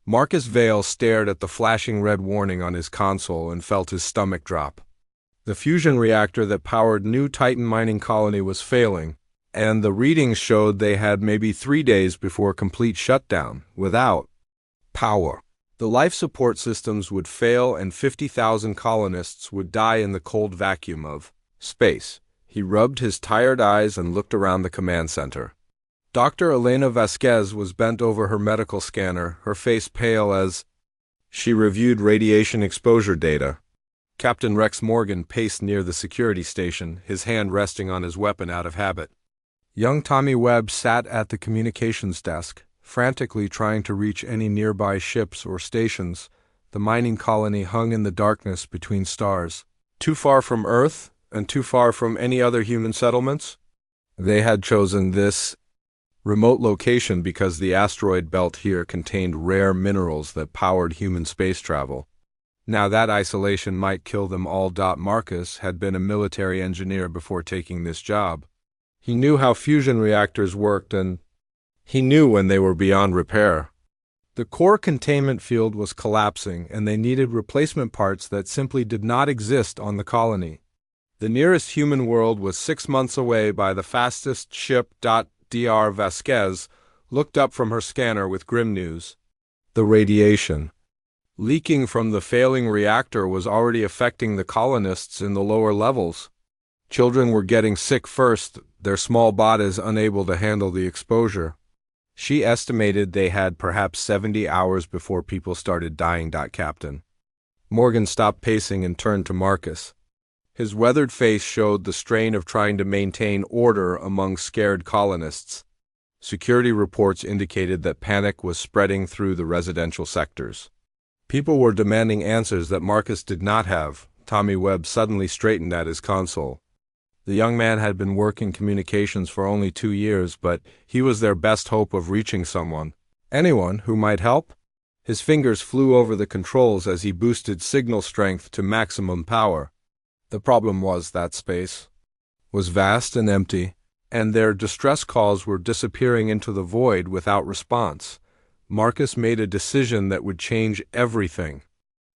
Marcus Vale stared at the flashing red warning on his console and felt his stomach drop. The fusion reactor that powered New Titan mining colony was failing, and the readings showed they had maybe 3 days before complete shutdown, without power. The life support systems would fail and 50,000 colonists would die in the cold vacuum of space. He rubbed his tired eyes and looked around the command center. Dr. Elena Vasquez was bent over her medical scanner, her face pale as she reviewed radiation exposure data. Captain Rex Morgan paced near the security station, his hand resting on his weapon out of habit. Young Tommy Webb sat at the communications desk, frantically trying to reach any nearby ships or stations. The mining colony hung in the darkness between stars. Too far from Earth, and too far from any other human settlements? They had chosen this remote location because the asteroid belt here contained rare minerals that powered human space travel. Now that isolation might kill them all. Marcus had been a military engineer before taking this job. He knew how fusion reactors worked, and he knew when they were beyond repair. The core containment field was collapsing, and they needed replacement parts that simply did not exist on the colony. The nearest human world was 6 months away by the fastest ship. Dr. Vasquez looked up from her scanner with grim news. The radiation leaking from the failing reactor was already affecting the colonists in the lower levels. Children were getting sick first, their small bodies unable to handle the exposure. She estimated they had perhaps 70 hours before people started dying. Captain Morgan stopped pacing and turned to Marcus. His weathered face showed the strain of trying to maintain order among scared colonists. Security reports indicated that panic was spreading through the residential sectors. People were demanding answers that Marcus did not have. Tommy Webb suddenly straightened at his console. The young man had been working communications for only 2 years, but he was their best hope of reaching someone. Anyone who might help? His fingers flew over the controls as he boosted signal strength to maximum power. The problem was that space was vast and empty, and their distress calls were disappearing into the void without response. Marcus made a decision that would change everything.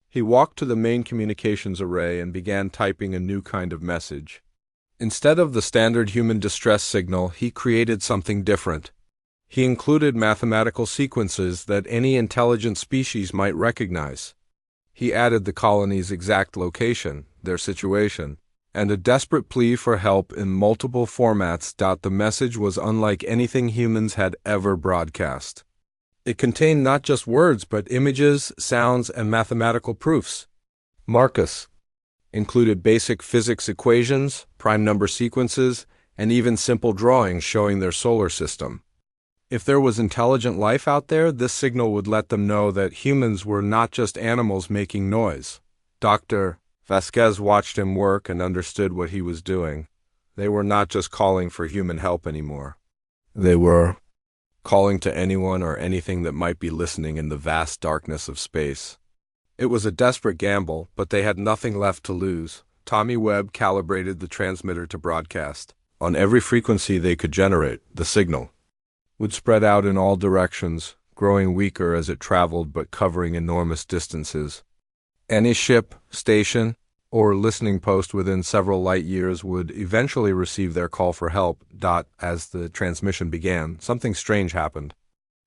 He walked to the main communications array and began typing a new kind of message. Instead of the standard human distress signal, he created something different. He included mathematical sequences that any intelligent species might recognize. He added the colony's exact location, their situation, and a desperate plea for help in multiple formats. The message was unlike anything humans had ever broadcast. It contained not just words, but images, sounds, and mathematical proofs. Marcus included basic physics equations, prime number sequences, and even simple drawings showing their solar system. If there was intelligent life out there, this signal would let them know that humans were not just animals making noise. Dr. Vasquez watched him work and understood what he was doing. They were not just calling for human help anymore. They were calling to anyone or anything that might be listening in the vast darkness of space. It was a desperate gamble, but they had nothing left to lose. Tommy Webb calibrated the transmitter to broadcast. On every frequency they could generate, the signal would spread out in all directions, growing weaker as it traveled but covering enormous distances. Any ship, station, or listening post within several light years would eventually receive their call for help. As the transmission began, something strange happened.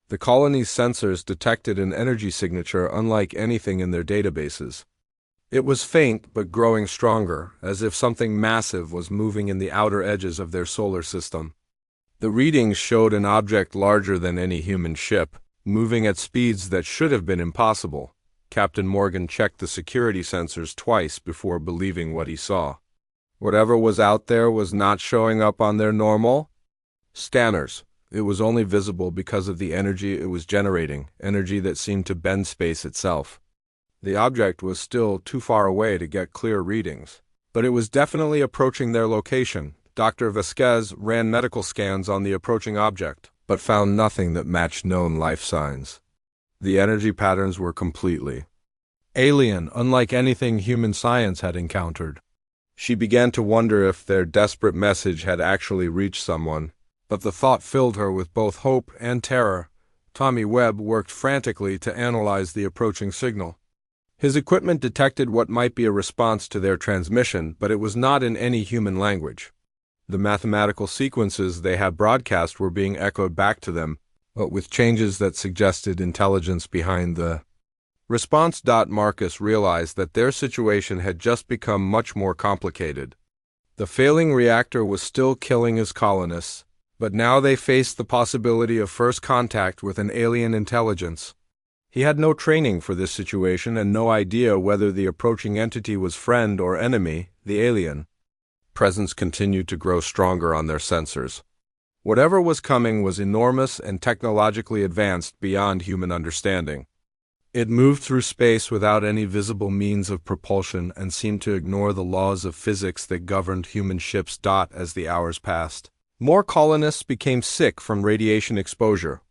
The colony's sensors detected an energy signature unlike anything in their databases. It was faint but growing stronger, as if something massive was moving in the outer edges of their solar system. The readings showed an object larger than any human ship, moving at speeds that should have been impossible. Captain Morgan checked the security sensors twice before believing what he saw. Whatever was out there was not showing up on their normal scanners. It was only visible because of the energy it was generating, energy that seemed to bend space itself. The object was still too far away to get clear readings, but it was definitely approaching their location. Dr. Vasquez ran medical scans on the approaching object, but found nothing that matched known life signs. The energy patterns were completely alien, unlike anything human science had encountered. She began to wonder if their desperate message had actually reached someone, but the thought filled her with both hope and terror. Tommy Webb worked frantically to analyze the approaching signal. His equipment detected what might be a response to their transmission, but it was not in any human language. The mathematical sequences they had broadcast were being echoed back to them, but with changes that suggested intelligence behind the response. Marcus realized that their situation had just become much more complicated. The failing reactor was still killing his colonists, but now they faced the possibility of first contact with an alien intelligence. He had no training for this situation and no idea whether the approaching entity was friend or enemy. The alien presence continued to grow stronger on their sensors. Whatever was coming was enormous and technologically advanced beyond human understanding. It moved through space without any visible means of propulsion and seemed to ignore the laws of physics that governed human ships. As the hours passed, more colonists became sick from radiation exposure.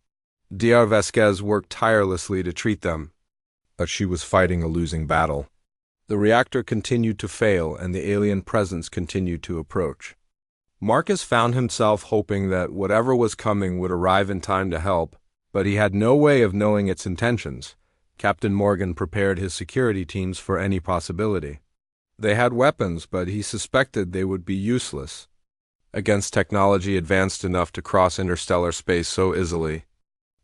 Dr. Vasquez worked tirelessly to treat them, but she was fighting a losing battle. The reactor continued to fail and the alien presence continued to approach. Marcus found himself hoping that whatever was coming would arrive in time to help, but he had no way of knowing its intentions. Captain Morgan prepared his security teams for any possibility. They had weapons, but he suspected they would be useless against technology advanced enough to cross interstellar space so easily.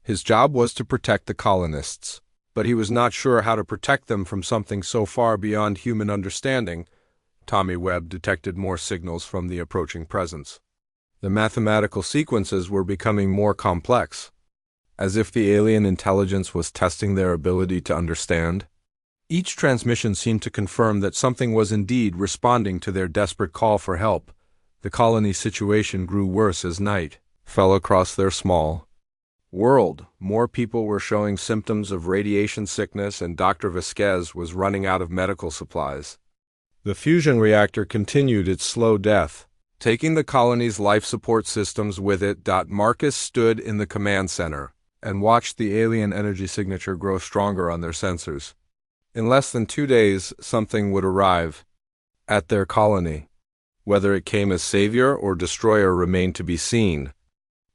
His job was to protect the colonists, but he was not sure how to protect them from something so far beyond human understanding. Tommy Webb detected more signals from the approaching presence. The mathematical sequences were becoming more complex, as if the alien intelligence was testing their ability to understand. Each transmission seemed to confirm that something was indeed responding to their desperate call for help. The colony's situation grew worse as night fell across their small world. More people were showing symptoms of radiation sickness, and Dr. Vasquez was running out of medical supplies. The fusion reactor continued its slow death, taking the colony's life support systems with it. Marcus stood in the command center and watched the alien energy signature grow stronger on their sensors. In less than 2 days, something would arrive at their colony. Whether it came as savior or destroyer remained to be seen.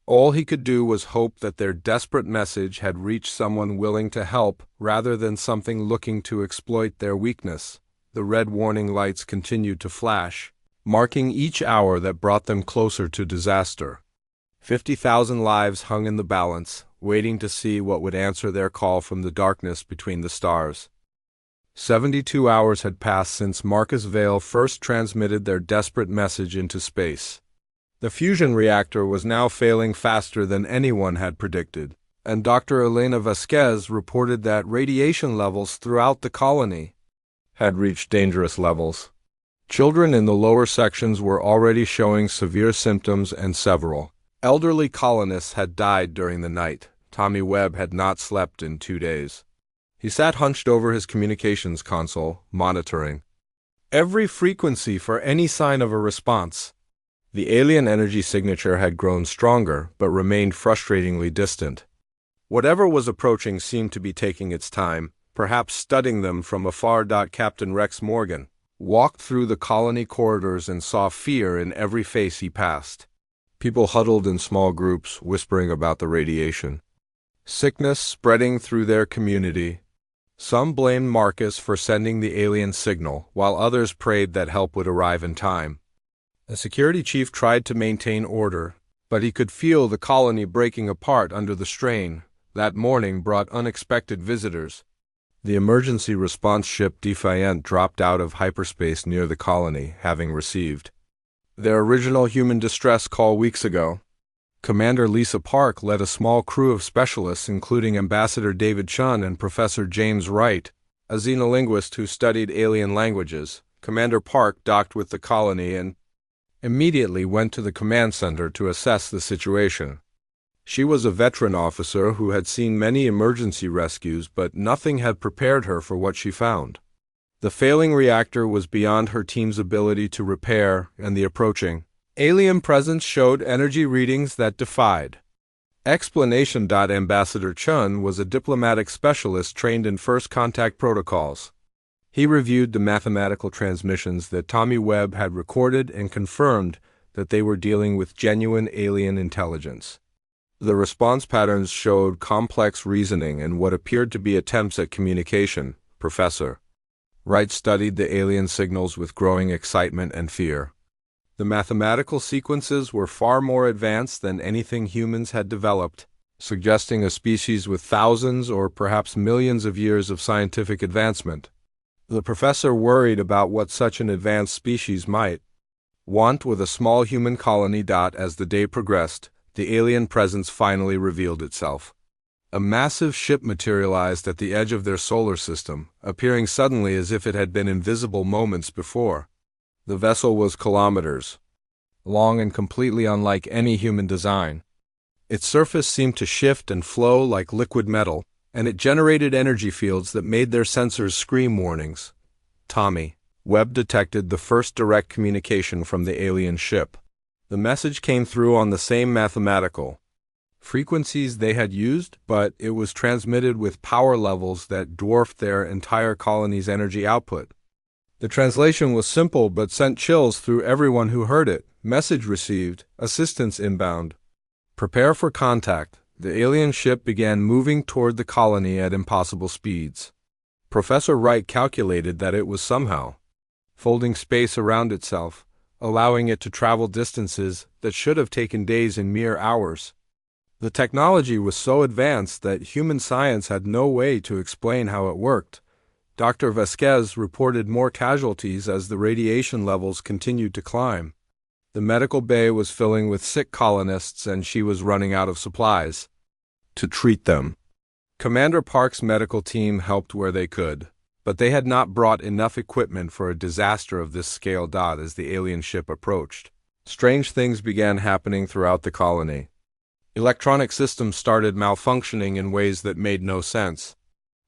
All he could do was hope that their desperate message had reached someone willing to help rather than something looking to exploit their weakness. The red warning lights continued to flash, marking each hour that brought them closer to disaster. 50,000 lives hung in the balance, waiting to see what would answer their call from the darkness between the stars. 72 hours had passed since Marcus Vale first transmitted their desperate message into space. The fusion reactor was now failing faster than anyone had predicted, and Dr. Elena Vasquez reported that radiation levels throughout the colony had reached dangerous levels. Children in the lower sections were already showing severe symptoms, and several elderly colonists had died during the night. Tommy Webb had not slept in 2 days. He sat hunched over his communications console, monitoring every frequency for any sign of a response. The alien energy signature had grown stronger, but remained frustratingly distant. Whatever was approaching seemed to be taking its time, perhaps studying them from afar. Captain Rex Morgan walked through the colony corridors and saw fear in every face he passed. People huddled in small groups, whispering about the radiation sickness spreading through their community. Some blamed Marcus for sending the alien signal, while others prayed that help would arrive in time. A security chief tried to maintain order, but he could feel the colony breaking apart under the strain. That morning brought unexpected visitors. The emergency response ship Defiant dropped out of hyperspace near the colony, having received their original human distress call weeks ago. Commander Lisa Park led a small crew of specialists, including Ambassador David Chun and Professor James Wright, a xenolinguist who studied alien languages. Commander Park docked with the colony and immediately went to the command center to assess the situation. She was a veteran officer who had seen many emergency rescues, but nothing had prepared her for what she found. The failing reactor was beyond her team's ability to repair, and the approaching alien presence showed energy readings that defied explanation. Ambassador Chun was a diplomatic specialist trained in first contact protocols. He reviewed the mathematical transmissions that Tommy Webb had recorded and confirmed that they were dealing with genuine alien intelligence. The response patterns showed complex reasoning and what appeared to be attempts at communication. Professor Wright studied the alien signals with growing excitement and fear. The mathematical sequences were far more advanced than anything humans had developed, suggesting a species with thousands or perhaps millions of years of scientific advancement. The professor worried about what such an advanced species might want with a small human colony. As the day progressed, the alien presence finally revealed itself. A massive ship materialized at the edge of their solar system, appearing suddenly as if it had been invisible moments before. The vessel was kilometers long and completely unlike any human design. Its surface seemed to shift and flow like liquid metal, and it generated energy fields that made their sensors scream warnings. Tommy Webb detected the first direct communication from the alien ship. The message came through on the same mathematical frequencies they had used, but it was transmitted with power levels that dwarfed their entire colony's energy output. The translation was simple but sent chills through everyone who heard it. Message received, assistance inbound. Prepare for contact. The alien ship began moving toward the colony at impossible speeds. Professor Wright calculated that it was somehow folding space around itself, allowing it to travel distances that should have taken days in mere hours. The technology was so advanced that human science had no way to explain how it worked. Dr. Vasquez reported more casualties as the radiation levels continued to climb. The medical bay was filling with sick colonists, and she was running out of supplies to treat them. Commander Park's medical team helped where they could, but they had not brought enough equipment for a disaster of this scale. As the alien ship approached, strange things began happening throughout the colony. Electronic systems started malfunctioning in ways that made no sense.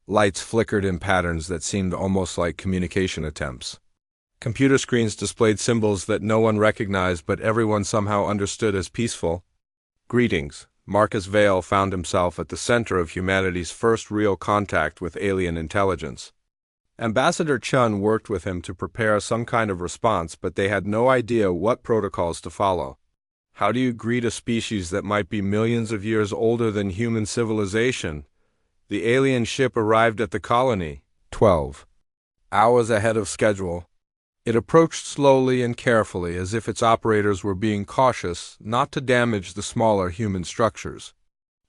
Lights flickered in patterns that seemed almost like communication attempts. Computer screens displayed symbols that no one recognized but everyone somehow understood as peaceful. Greetings. Marcus Vale found himself at the center of humanity's first real contact with alien intelligence. Ambassador Chun worked with him to prepare some kind of response, but they had no idea what protocols to follow. How do you greet a species that might be millions of years older than human civilization? The alien ship arrived at the colony 12 hours ahead of schedule. It approached slowly and carefully, as if its operators were being cautious not to damage the smaller human structures.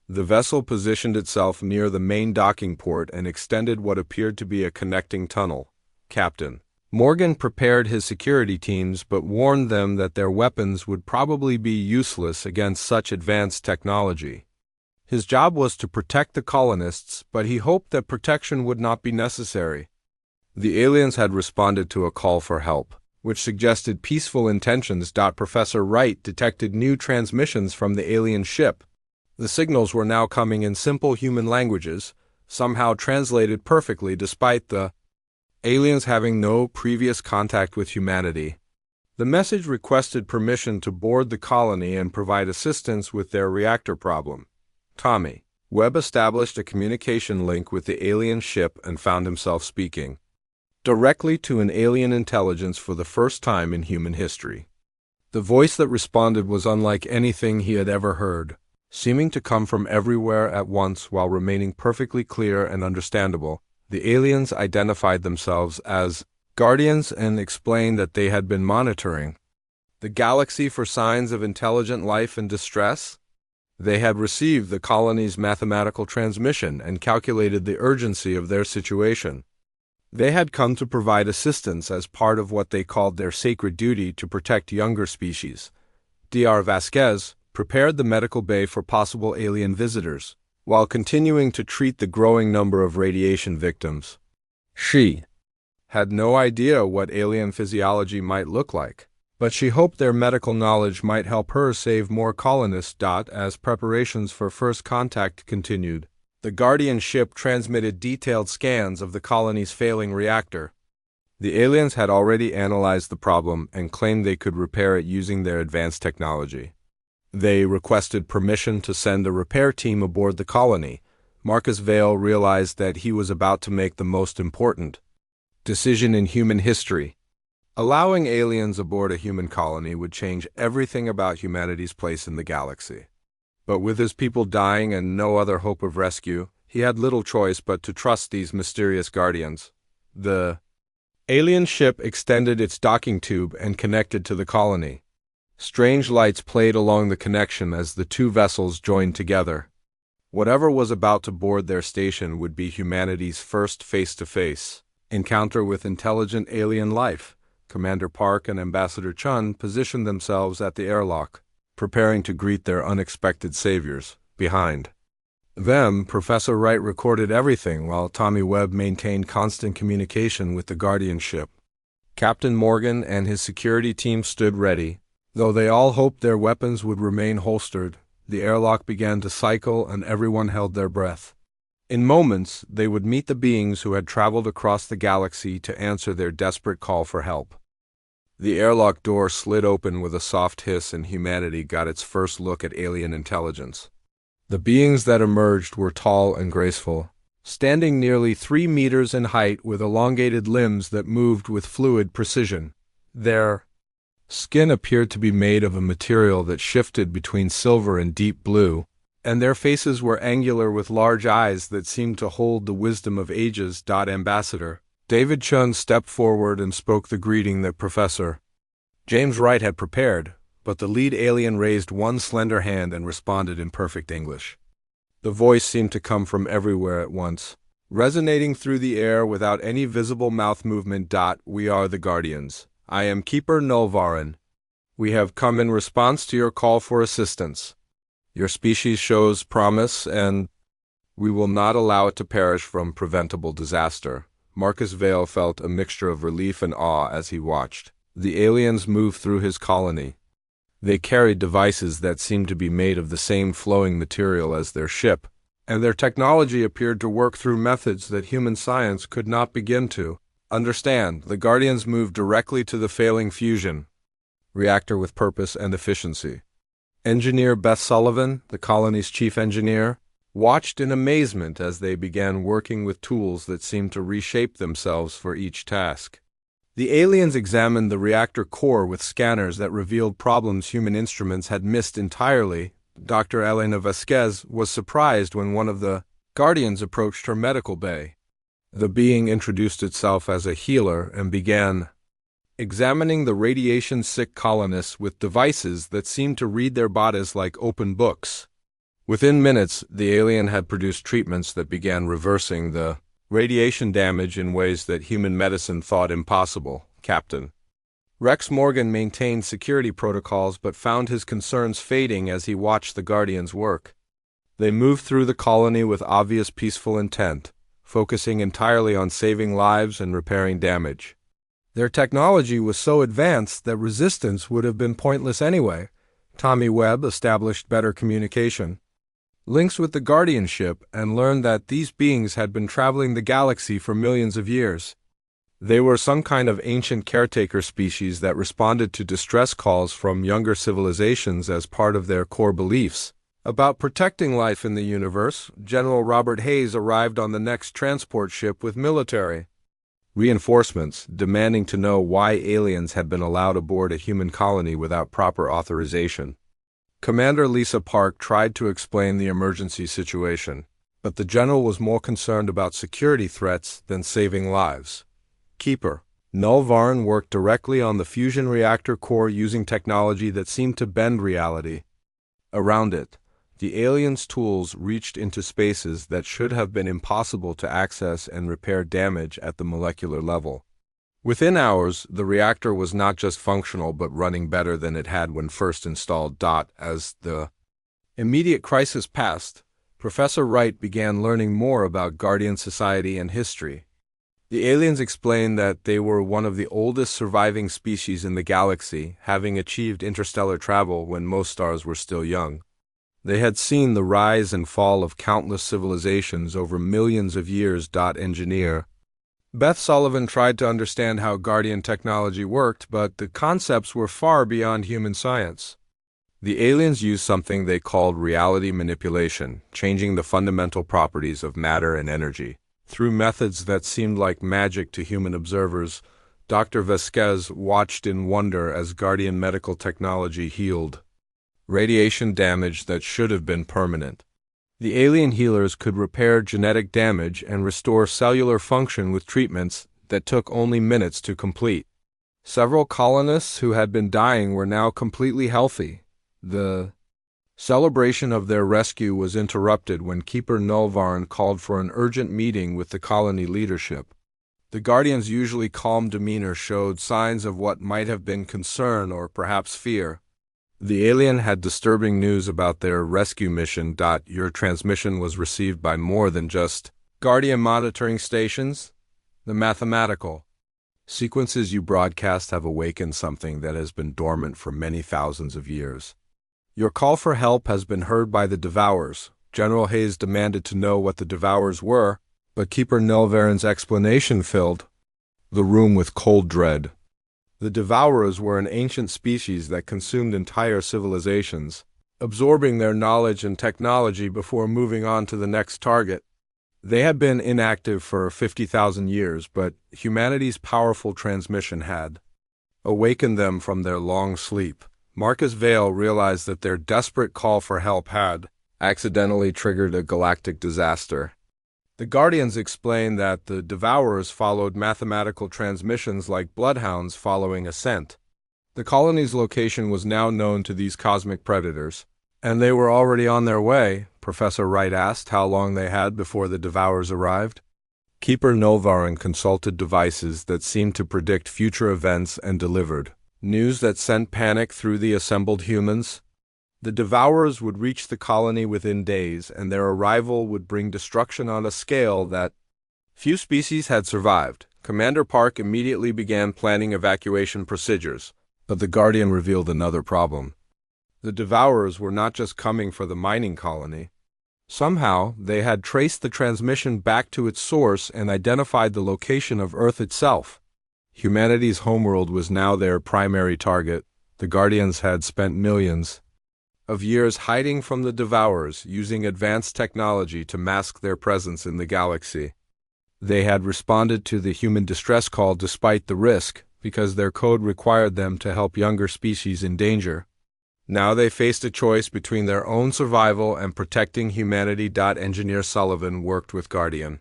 The vessel positioned itself near the main docking port and extended what appeared to be a connecting tunnel. Captain Morgan prepared his security teams but warned them that their weapons would probably be useless against such advanced technology. His job was to protect the colonists, but he hoped that protection would not be necessary. The aliens had responded to a call for help, which suggested peaceful intentions. Professor Wright detected new transmissions from the alien ship. The signals were now coming in simple human languages, somehow translated perfectly despite the aliens having no previous contact with humanity. The message requested permission to board the colony and provide assistance with their reactor problem. Tommy Webb established a communication link with the alien ship and found himself speaking directly to an alien intelligence for the first time in human history. The voice that responded was unlike anything he had ever heard, seeming to come from everywhere at once while remaining perfectly clear and understandable. The aliens identified themselves as Guardians and explained that they had been monitoring the galaxy for signs of intelligent life in distress. They had received the colony's mathematical transmission and calculated the urgency of their situation. They had come to provide assistance as part of what they called their sacred duty to protect younger species. Dr. Vasquez prepared the medical bay for possible alien visitors, while continuing to treat the growing number of radiation victims. She had no idea what alien physiology might look like, but she hoped their medical knowledge might help her save more colonists. As preparations for first contact continued, the Guardian ship transmitted detailed scans of the colony's failing reactor. The aliens had already analyzed the problem and claimed they could repair it using their advanced technology. They requested permission to send a repair team aboard the colony. Marcus Vale realized that he was about to make the most important decision in human history. Allowing aliens aboard a human colony would change everything about humanity's place in the galaxy. But with his people dying and no other hope of rescue, he had little choice but to trust these mysterious guardians. The alien ship extended its docking tube and connected to the colony. Strange lights played along the connection as the two vessels joined together. Whatever was about to board their station would be humanity's first face-to-face encounter with intelligent alien life. Commander Park and Ambassador Chun positioned themselves at the airlock, preparing to greet their unexpected saviors. Behind them, Professor Wright recorded everything while Tommy Webb maintained constant communication with the Guardian ship. Captain Morgan and his security team stood ready. Though they all hoped their weapons would remain holstered, the airlock began to cycle and everyone held their breath. In moments, they would meet the beings who had traveled across the galaxy to answer their desperate call for help. The airlock door slid open with a soft hiss and humanity got its first look at alien intelligence. The beings that emerged were tall and graceful, standing nearly 3 meters in height with elongated limbs that moved with fluid precision. Their skin appeared to be made of a material that shifted between silver and deep blue, and their faces were angular with large eyes that seemed to hold the wisdom of ages. Ambassador David Chun stepped forward and spoke the greeting that Professor James Wright had prepared, but the lead alien raised one slender hand and responded in perfect English. The voice seemed to come from everywhere at once, resonating through the air without any visible mouth movement. We are the Guardians. I am Keeper Nulvarin. We have come in response to your call for assistance. Your species shows promise, and we will not allow it to perish from preventable disaster. Marcus Vale felt a mixture of relief and awe as he watched the aliens move through his colony. They carried devices that seemed to be made of the same flowing material as their ship, and their technology appeared to work through methods that human science could not begin to understand. The Guardians moved directly to the failing fusion reactor with purpose and efficiency. Engineer Beth Sullivan, the colony's chief engineer, watched in amazement as they began working with tools that seemed to reshape themselves for each task. The aliens examined the reactor core with scanners that revealed problems human instruments had missed entirely. Dr. Elena Vasquez was surprised when one of the Guardians approached her medical bay. The being introduced itself as a healer and began examining the radiation-sick colonists with devices that seemed to read their bodies like open books. Within minutes, the alien had produced treatments that began reversing the radiation damage in ways that human medicine thought impossible. Captain Rex Morgan maintained security protocols but found his concerns fading as he watched the Guardians work. They moved through the colony with obvious peaceful intent, focusing entirely on saving lives and repairing damage. Their technology was so advanced that resistance would have been pointless anyway. Tommy Webb established better communication links with the Guardian ship and learned that these beings had been traveling the galaxy for millions of years. They were some kind of ancient caretaker species that responded to distress calls from younger civilizations as part of their core beliefs about protecting life in the universe. General Robert Hayes arrived on the next transport ship with military reinforcements, demanding to know why aliens had been allowed aboard a human colony without proper authorization. Commander Lisa Park tried to explain the emergency situation, but the general was more concerned about security threats than saving lives. Keeper Nulvarin worked directly on the fusion reactor core using technology that seemed to bend reality around it. The aliens' tools reached into spaces that should have been impossible to access and repair damage at the molecular level. Within hours, the reactor was not just functional but running better than it had when first installed. As the immediate crisis passed, Professor Wright began learning more about Guardian society and history. The aliens explained that they were one of the oldest surviving species in the galaxy, having achieved interstellar travel when most stars were still young. They had seen the rise and fall of countless civilizations over millions of years. Engineer Beth Sullivan tried to understand how Guardian technology worked, but the concepts were far beyond human science. The aliens used something they called reality manipulation, changing the fundamental properties of matter and energy. Through methods that seemed like magic to human observers, Dr. Vasquez watched in wonder as Guardian medical technology healed radiation damage that should have been permanent. The alien healers could repair genetic damage and restore cellular function with treatments that took only minutes to complete. Several colonists who had been dying were now completely healthy. The celebration of their rescue was interrupted when Keeper Nulvarn called for an urgent meeting with the colony leadership. The Guardian's usually calm demeanor showed signs of what might have been concern or perhaps fear. The alien had disturbing news about their rescue mission. Your transmission was received by more than just Guardian monitoring stations. The mathematical sequences you broadcast have awakened something that has been dormant for many thousands of years. Your call for help has been heard by the Devourers. General Hayes demanded to know what the Devourers were, but Keeper Nulvaren's explanation filled the room with cold dread. The Devourers were an ancient species that consumed entire civilizations, absorbing their knowledge and technology before moving on to the next target. They had been inactive for 50,000 years, but humanity's powerful transmission had awakened them from their long sleep. Marcus Vale realized that their desperate call for help had accidentally triggered a galactic disaster. The Guardians explained that the Devourers followed mathematical transmissions like bloodhounds following a scent. The colony's location was now known to these cosmic predators, and they were already on their way. Professor Wright asked how long they had before the Devourers arrived. Keeper Nulvaran consulted devices that seemed to predict future events and delivered news that sent panic through the assembled humans. The Devourers would reach the colony within days, and their arrival would bring destruction on a scale that few species had survived. Commander Park immediately began planning evacuation procedures, but the Guardian revealed another problem. The Devourers were not just coming for the mining colony. Somehow, they had traced the transmission back to its source and identified the location of Earth itself. Humanity's homeworld was now their primary target. The Guardians had spent millions of years hiding from the Devourers, using advanced technology to mask their presence in the galaxy. They had responded to the human distress call despite the risk, because their code required them to help younger species in danger. Now they faced a choice between their own survival and protecting humanity. Engineer Sullivan worked with Guardian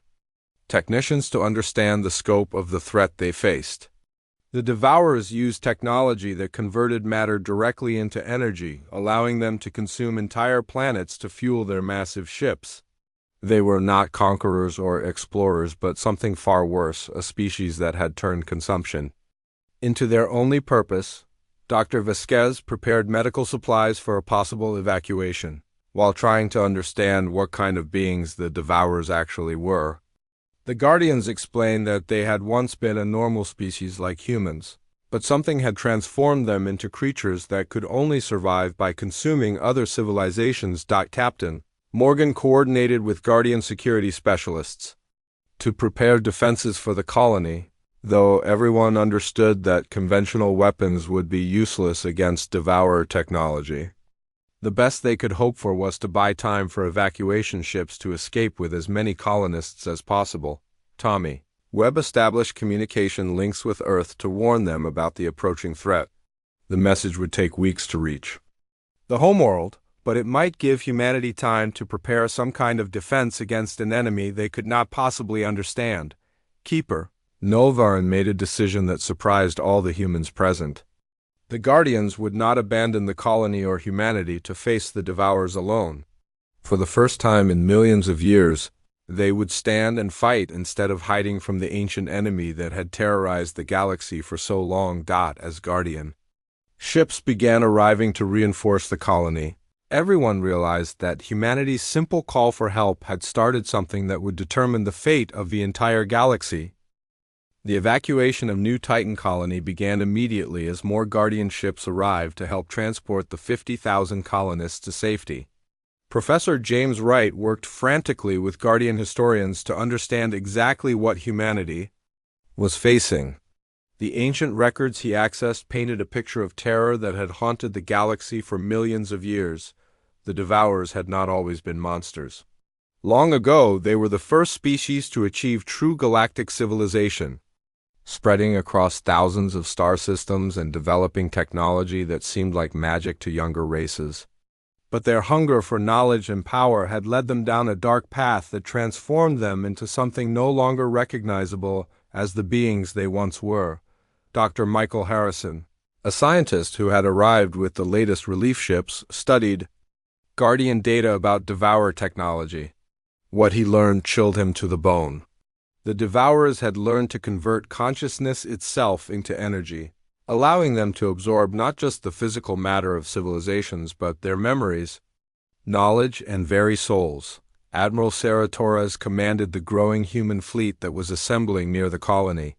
technicians to understand the scope of the threat they faced. The Devourers used technology that converted matter directly into energy, allowing them to consume entire planets to fuel their massive ships. They were not conquerors or explorers, but something far worse, a species that had turned consumption into their only purpose. Dr. Vasquez prepared medical supplies for a possible evacuation, while trying to understand what kind of beings the Devourers actually were. The Guardians explained that they had once been a normal species like humans, but something had transformed them into creatures that could only survive by consuming other civilizations. Captain Morgan coordinated with Guardian security specialists to prepare defenses for the colony, though everyone understood that conventional weapons would be useless against Devourer technology. The best they could hope for was to buy time for evacuation ships to escape with as many colonists as possible. Tommy Webb established communication links with Earth to warn them about the approaching threat. The message would take weeks to reach the homeworld, but it might give humanity time to prepare some kind of defense against an enemy they could not possibly understand. Keeper Nulvaran made a decision that surprised all the humans present. The Guardians would not abandon the colony or humanity to face the Devourers alone. For the first time in millions of years, they would stand and fight instead of hiding from the ancient enemy that had terrorized the galaxy for so long. As Guardian ships began arriving to reinforce the colony, everyone realized that humanity's simple call for help had started something that would determine the fate of the entire galaxy. The evacuation of New Titan Colony began immediately as more Guardian ships arrived to help transport the 50,000 colonists to safety. Professor James Wright worked frantically with Guardian historians to understand exactly what humanity was facing. The ancient records he accessed painted a picture of terror that had haunted the galaxy for millions of years. The Devourers had not always been monsters. Long ago, they were the first species to achieve true galactic civilization, spreading across thousands of star systems and developing technology that seemed like magic to younger races. but their hunger for knowledge and power had led them down a dark path that transformed them into something no longer recognizable as the beings they once were. Dr. Michael Harrison, a scientist who had arrived with the latest relief ships, studied Guardian data about Devourer technology. What he learned chilled him to the bone. The Devourers had learned to convert consciousness itself into energy, allowing them to absorb not just the physical matter of civilizations, but their memories, knowledge, and very souls. Admiral Sarah Torres commanded the growing human fleet that was assembling near the colony.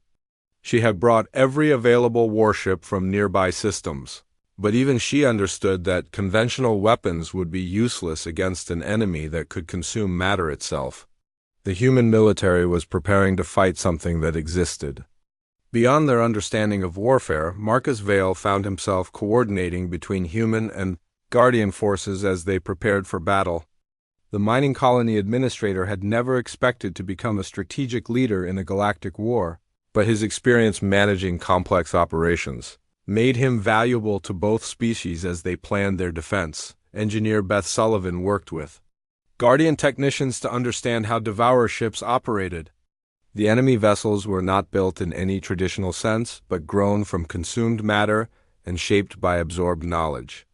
She had brought every available warship from nearby systems, but even she understood that conventional weapons would be useless against an enemy that could consume matter itself. The human military was preparing to fight something that existed. Beyond their understanding of warfare, Marcus Vale found himself coordinating between human and Guardian forces as they prepared for battle. The mining colony administrator had never expected to become a strategic leader in a galactic war, but his experience managing complex operations made him valuable to both species as they planned their defense. Engineer Beth Sullivan worked with Guardian technicians to understand how Devourer ships operated. The enemy vessels were not built in any traditional sense, but grown from consumed matter and shaped by absorbed knowledge.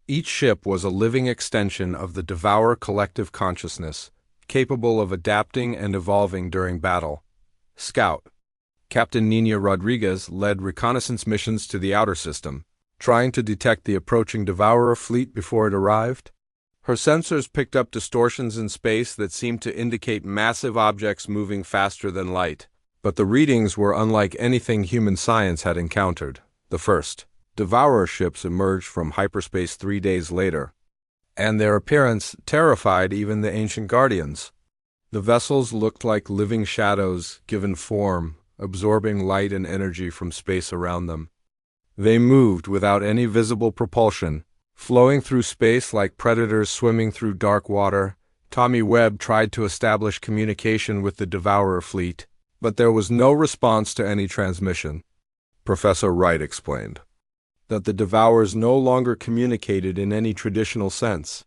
Each ship was a living extension of the Devourer collective consciousness, capable of adapting and evolving during battle. Scout Captain Nina Rodriguez led reconnaissance missions to the outer system, trying to detect the approaching Devourer fleet before it arrived. Her sensors picked up distortions in space that seemed to indicate massive objects moving faster than light, but the readings were unlike anything human science had encountered. The first Devourer ships emerged from hyperspace 3 days later, and their appearance terrified even the ancient Guardians. The vessels looked like living shadows given form, absorbing light and energy from space around them. They moved without any visible propulsion, flowing through space like predators swimming through dark water. Tommy Webb tried to establish communication with the Devourer fleet, but there was no response to any transmission. Professor Wright explained that the Devourers no longer communicated in any traditional sense.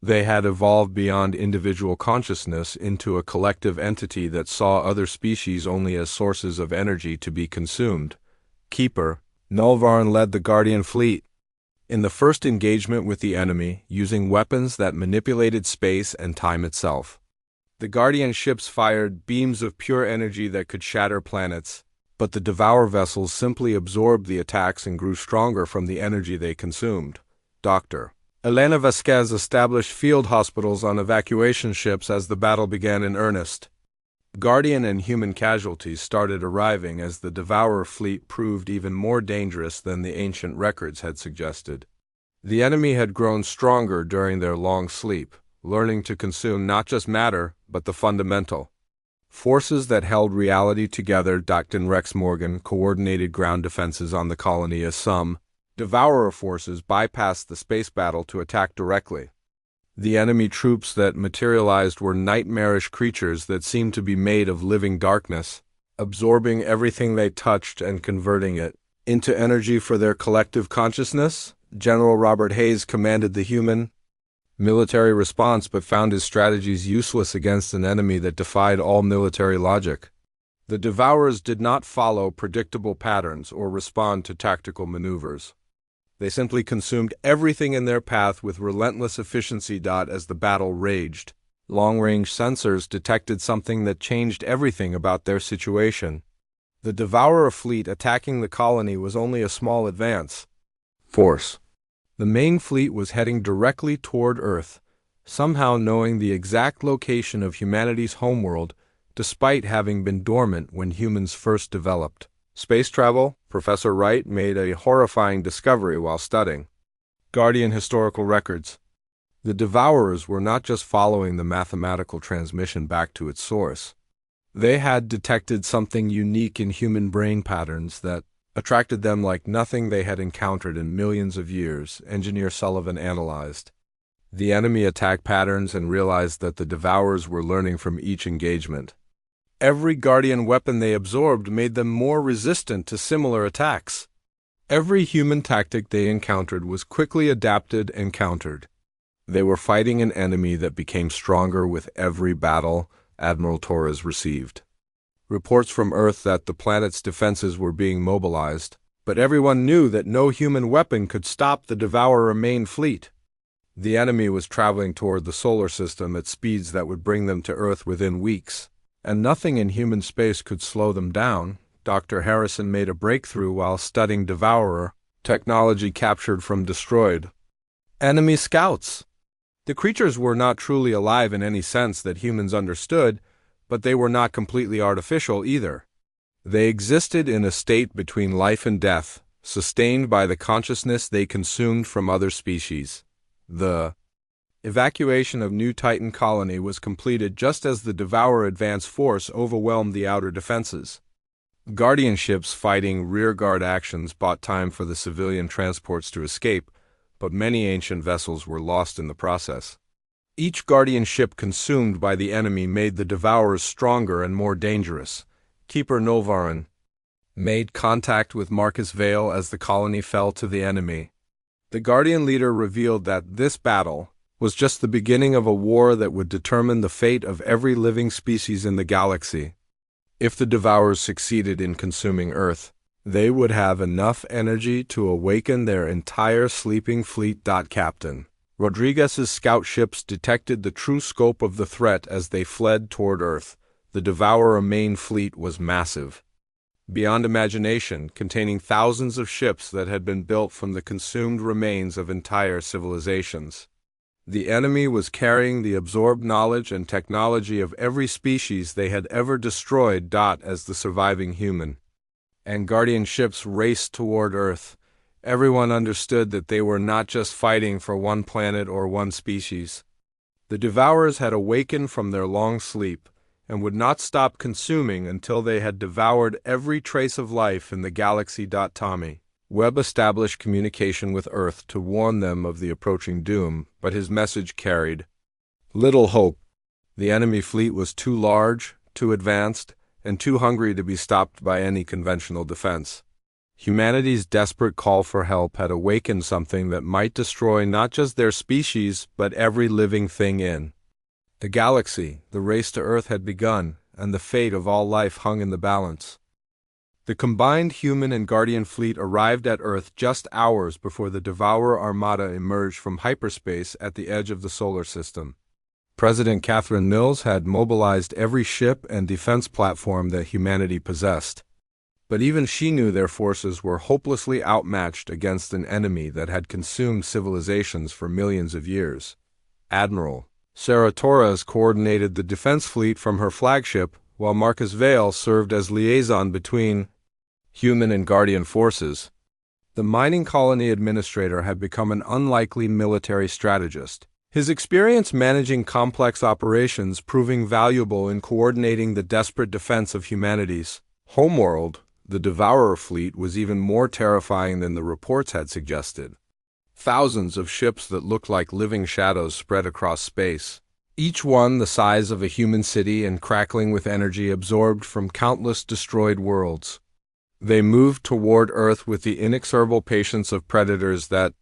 They had evolved beyond individual consciousness into a collective entity that saw other species only as sources of energy to be consumed. Keeper Nulvarn led the Guardian fleet in the first engagement with the enemy, using weapons that manipulated space and time itself. The Guardian ships fired beams of pure energy that could shatter planets, but the Devourer vessels simply absorbed the attacks and grew stronger from the energy they consumed. Dr. Elena Vasquez established field hospitals on evacuation ships as the battle began in earnest. Guardian and human casualties started arriving as the Devourer fleet proved even more dangerous than the ancient records had suggested. The enemy had grown stronger during their long sleep, learning to consume not just matter, but the fundamental forces that held reality together. Dr. Rex Morgan coordinated ground defenses on the colony as some Devourer forces bypassed the space battle to attack directly. The enemy troops that materialized were nightmarish creatures that seemed to be made of living darkness, absorbing everything they touched and converting it into energy for their collective consciousness. General Robert Hayes commanded the human military response but found his strategies useless against an enemy that defied all military logic. The Devourers did not follow predictable patterns or respond to tactical maneuvers. They simply consumed everything in their path with relentless efficiency. As the battle raged, long-range sensors detected something that changed everything about their situation. The Devourer fleet attacking the colony was only a small advance force. The main fleet was heading directly toward Earth, somehow knowing the exact location of humanity's homeworld, despite having been dormant when humans first developed. Space travel. Professor Wright made a horrifying discovery while studying Guardian historical records. The Devourers were not just following the mathematical transmission back to its source. They had detected something unique in human brain patterns that attracted them like nothing they had encountered in millions of years. Engineer Sullivan analyzed the enemy attack patterns and realized that the Devourers were learning from each engagement. Every Guardian weapon they absorbed made them more resistant to similar attacks. Every human tactic they encountered was quickly adapted and countered. They were fighting an enemy that became stronger with every battle, Admiral Torres received reports from Earth that the planet's defenses were being mobilized, but everyone knew that no human weapon could stop the Devourer main fleet. The enemy was traveling toward the solar system at speeds that would bring them to Earth within weeks, and nothing in human space could slow them down. Dr. Harrison made a breakthrough while studying Devourer technology captured from destroyed enemy scouts. The creatures were not truly alive in any sense that humans understood, but they were not completely artificial either. They existed in a state between life and death, sustained by the consciousness they consumed from other species. The evacuation of New Titan colony was completed just as the Devourer advance force overwhelmed the outer defenses. Guardian ships fighting rearguard actions bought time for the civilian transports to escape, but many ancient vessels were lost in the process. Each Guardian ship consumed by the enemy made the Devourers stronger and more dangerous. Keeper Nolvarin made contact with Marcus Vale as the colony fell to the enemy. The Guardian leader revealed that this battle was just the beginning of a war that would determine the fate of every living species in the galaxy. If the Devourers succeeded in consuming Earth, they would have enough energy to awaken their entire sleeping fleet. Captain Rodriguez's scout ships detected the true scope of the threat as they fled toward Earth. The Devourer main fleet was massive, beyond imagination, containing thousands of ships that had been built from the consumed remains of entire civilizations. The enemy was carrying the absorbed knowledge and technology of every species they had ever destroyed. As the surviving human and Guardian ships raced toward Earth, everyone understood that they were not just fighting for one planet or one species. The Devourers had awakened from their long sleep and would not stop consuming until they had devoured every trace of life in the galaxy. Tommy Webb established communication with Earth to warn them of the approaching doom, but his message carried little hope. The enemy fleet was too large, too advanced, and too hungry to be stopped by any conventional defense. Humanity's desperate call for help had awakened something that might destroy not just their species, but every living thing in the galaxy. The race to Earth had begun, and the fate of all life hung in the balance. The combined human and Guardian fleet arrived at Earth just hours before the Devourer Armada emerged from hyperspace at the edge of the solar system. President Catherine Mills had mobilized every ship and defense platform that humanity possessed. But even she knew their forces were hopelessly outmatched against an enemy that had consumed civilizations for millions of years. Admiral Sarah Torres coordinated the defense fleet from her flagship, while Marcus Vale served as liaison between human and Guardian forces. The mining colony administrator had become an unlikely military strategist, his experience managing complex operations proving valuable in coordinating the desperate defense of humanity's homeworld. The Devourer fleet was even more terrifying than the reports had suggested. Thousands of ships that looked like living shadows spread across space, each one the size of a human city and crackling with energy absorbed from countless destroyed worlds. They moved toward Earth with the inexorable patience of predators that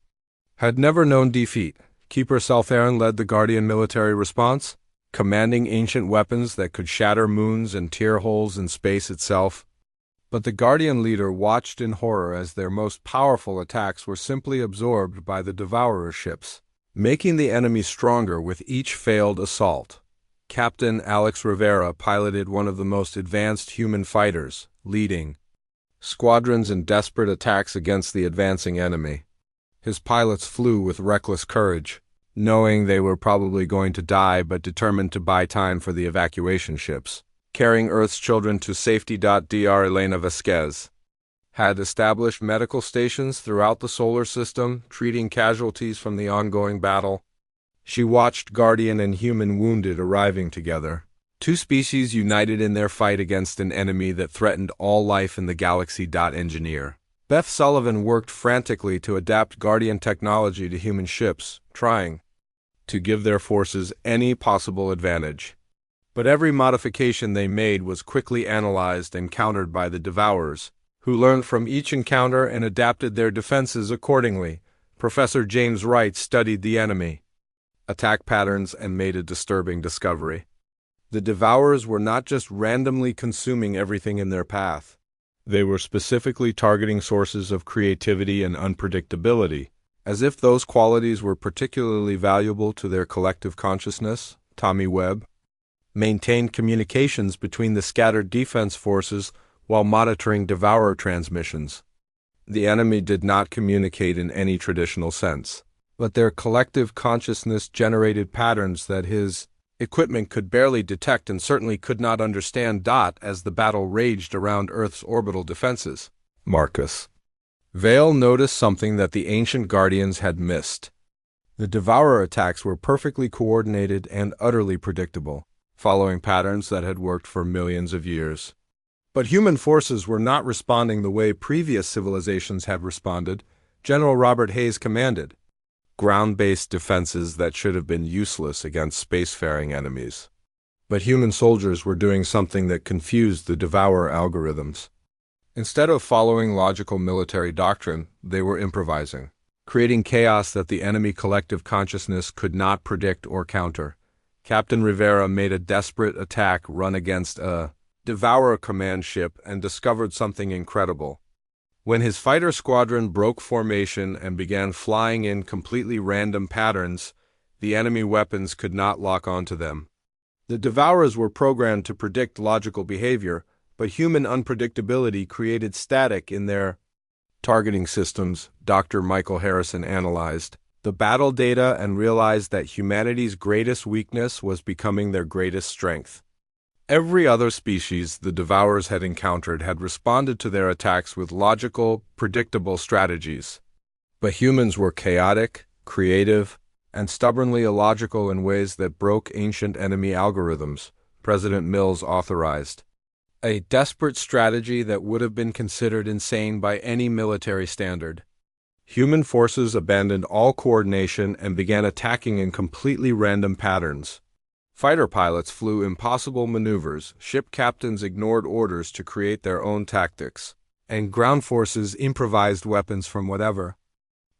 had never known defeat. Keeper Saltheron led the Guardian military response, commanding ancient weapons that could shatter moons and tear holes in space itself. But the Guardian leader watched in horror as their most powerful attacks were simply absorbed by the Devourer ships, making the enemy stronger with each failed assault. Captain Alex Rivera piloted one of the most advanced human fighters, leading squadrons in desperate attacks against the advancing enemy. His pilots flew with reckless courage, knowing they were probably going to die but determined to buy time for the evacuation ships. Carrying Earth's children to safety. Dr. Elena Vasquez had established medical stations throughout the solar system, treating casualties from the ongoing battle. She watched Guardian and human wounded arriving together, two species united in their fight against an enemy that threatened all life in the galaxy. Engineer Beth Sullivan worked frantically to adapt Guardian technology to human ships, trying to give their forces any possible advantage. But every modification they made was quickly analyzed and countered by the Devourers, who learned from each encounter and adapted their defenses accordingly. Professor James Wright studied the enemy attack patterns, and made a disturbing discovery. The Devourers were not just randomly consuming everything in their path. They were specifically targeting sources of creativity and unpredictability, as if those qualities were particularly valuable to their collective consciousness. Tommy Webb maintained communications between the scattered defense forces while monitoring Devourer transmissions. The enemy did not communicate in any traditional sense, but their collective consciousness generated patterns that his equipment could barely detect and certainly could not understand. As the battle raged around Earth's orbital defenses, Marcus Vale noticed something that the ancient Guardians had missed. The Devourer attacks were perfectly coordinated and utterly predictable, following patterns that had worked for millions of years. But human forces were not responding the way previous civilizations had responded. General Robert Hayes commanded ground-based defenses that should have been useless against spacefaring enemies. But human soldiers were doing something that confused the Devourer algorithms. Instead of following logical military doctrine, they were improvising, creating chaos that the enemy collective consciousness could not predict or counter. Captain Rivera made a desperate attack run against a Devourer command ship and discovered something incredible. When his fighter squadron broke formation and began flying in completely random patterns, the enemy weapons could not lock onto them. The Devourers were programmed to predict logical behavior, but human unpredictability created static in their targeting systems. Dr. Michael Harrison analyzed the battle data and realized that humanity's greatest weakness was becoming their greatest strength. Every other species the Devourers had encountered had responded to their attacks with logical, predictable strategies. But humans were chaotic, creative, and stubbornly illogical in ways that broke ancient enemy algorithms. President Mills authorized a desperate strategy that would have been considered insane by any military standard. Human forces abandoned all coordination and began attacking in completely random patterns. Fighter pilots flew impossible maneuvers, ship captains ignored orders to create their own tactics, and ground forces improvised weapons from whatever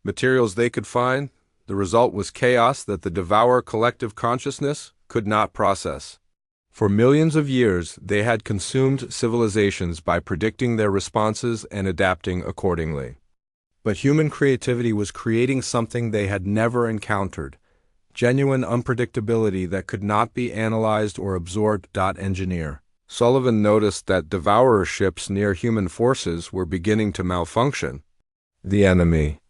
materials they could find. The result was chaos that the Devourer collective consciousness could not process. For millions of years, they had consumed civilizations by predicting their responses and adapting accordingly. But human creativity was creating something they had never encountered. Genuine unpredictability that could not be analyzed or absorbed. Engineer Sullivan noticed that Devourer ships near human forces were beginning to malfunction. The enemy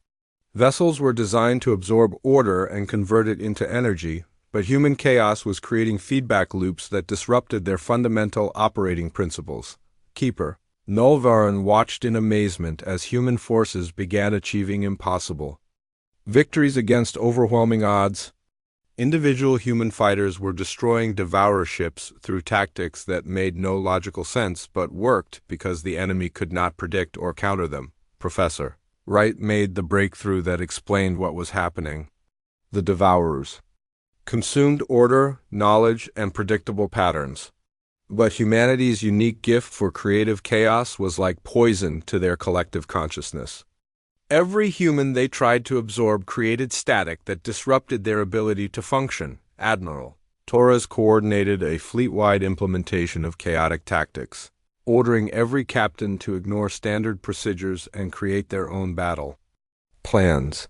vessels were designed to absorb order and convert it into energy, but human chaos was creating feedback loops that disrupted their fundamental operating principles. Keeper Nulvaran watched in amazement as human forces began achieving impossible victories against overwhelming odds. Individual human fighters were destroying Devourer ships through tactics that made no logical sense but worked because the enemy could not predict or counter them. Professor Wright made the breakthrough that explained what was happening. The Devourers consumed order, knowledge, and predictable patterns. But humanity's unique gift for creative chaos was like poison to their collective consciousness. Every human they tried to absorb created static that disrupted their ability to function. Admiral Torres coordinated a fleet-wide implementation of chaotic tactics, ordering every captain to ignore standard procedures and create their own battle plans.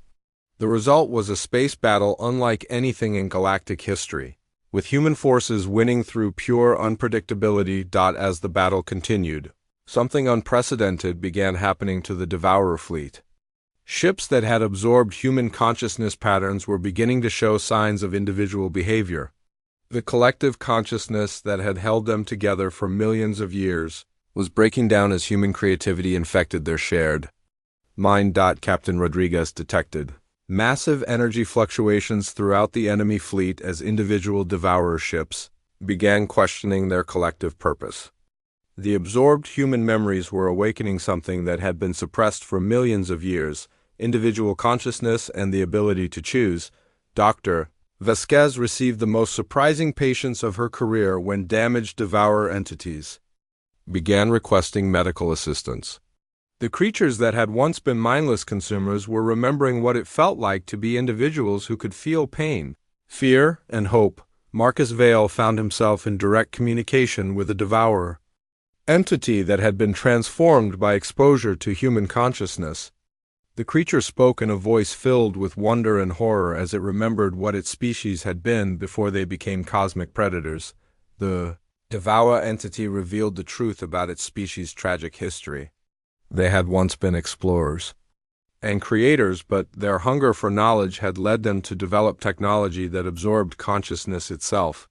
The result was a space battle unlike anything in galactic history, with human forces winning through pure unpredictability. As the battle continued, something unprecedented began happening to the Devourer fleet. Ships that had absorbed human consciousness patterns were beginning to show signs of individual behavior. The collective consciousness that had held them together for millions of years was breaking down as human creativity infected their shared mind. Captain Rodriguez detected massive energy fluctuations throughout the enemy fleet as individual Devourer ships began questioning their collective purpose. The absorbed human memories were awakening something that had been suppressed for millions of years: individual consciousness and the ability to choose. Dr. Vasquez received the most surprising patients of her career when damaged Devourer entities began requesting medical assistance. The creatures that had once been mindless consumers were remembering what it felt like to be individuals who could feel pain, Fear and hope. Marcus Vale found himself in direct communication with a devourer, entity that had been transformed by exposure to human consciousness. The creature spoke in a voice filled with wonder and horror as it remembered what its species had been before they became cosmic predators. The devourer entity revealed the truth about its species' tragic history. They had once been explorers and creators, but their hunger for knowledge had led them to develop technology that absorbed consciousness itself.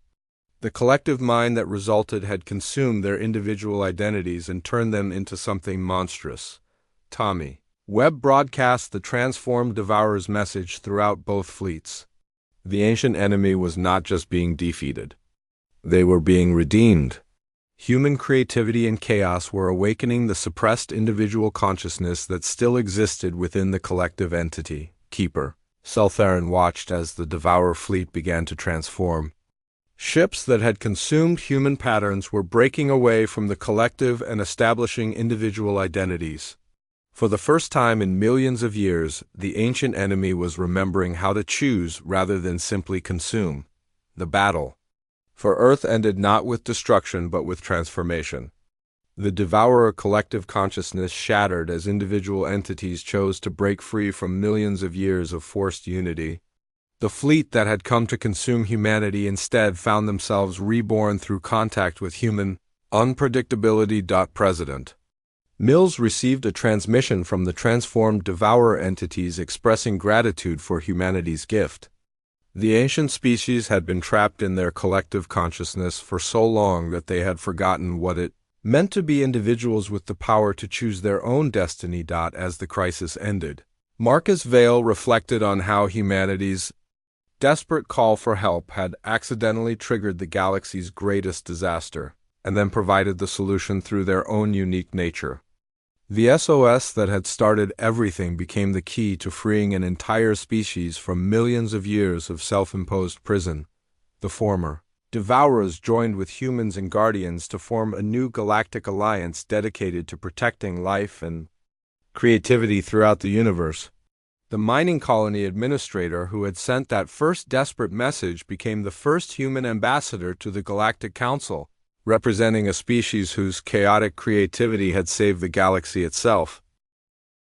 The collective mind that resulted had consumed their individual identities and turned them into something monstrous. Tommy. Webb broadcast the transformed devourer's message throughout both fleets. The ancient enemy was not just being defeated. They were being redeemed. Human creativity and chaos were awakening the suppressed individual consciousness that still existed within the collective entity. Keeper. Seltharin watched as the devourer fleet began to transform. Ships that had consumed human patterns were breaking away from the collective and establishing individual identities. For the first time in millions of years, the ancient enemy was remembering how to choose rather than simply consume. The battle for Earth ended not with destruction but with transformation. The devourer collective consciousness shattered as individual entities chose to break free from millions of years of forced unity. The fleet that had come to consume humanity instead found themselves reborn through contact with human unpredictability. President Mills received a transmission from the transformed devourer entities expressing gratitude for humanity's gift. The ancient species had been trapped in their collective consciousness for so long that they had forgotten what it meant to be individuals with the power to choose their own destiny. As the crisis ended, Marcus Vale reflected on how humanity's desperate call for help had accidentally triggered the galaxy's greatest disaster, and then provided the solution through their own unique nature. The SOS that had started everything became the key to freeing an entire species from millions of years of self-imposed prison. The former devourers joined with humans and guardians to form a new galactic alliance dedicated to protecting life and creativity throughout the universe. The mining colony administrator who had sent that first desperate message became the first human ambassador to the Galactic Council, representing a species whose chaotic creativity had saved the galaxy itself.